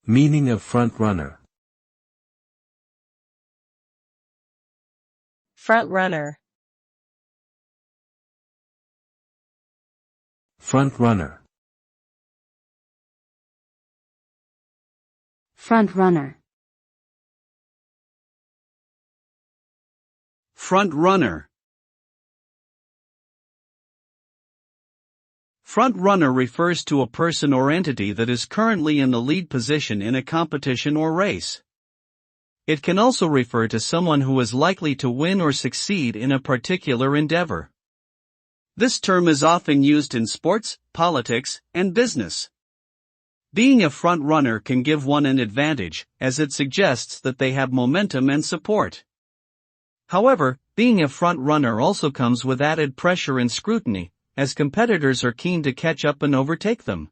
Meaning of front runner. Front runner. Front runner. Front runner. Front runner. Front runner refers to a person or entity that is currently in the lead position in a competition or race. It can also refer to someone who is likely to win or succeed in a particular endeavor. This term is often used in sports, politics, and business. Being a front runner can give one an advantage, as it suggests that they have momentum and support. However, being a front runner also comes with added pressure and scrutiny, as competitors are keen to catch up and overtake them.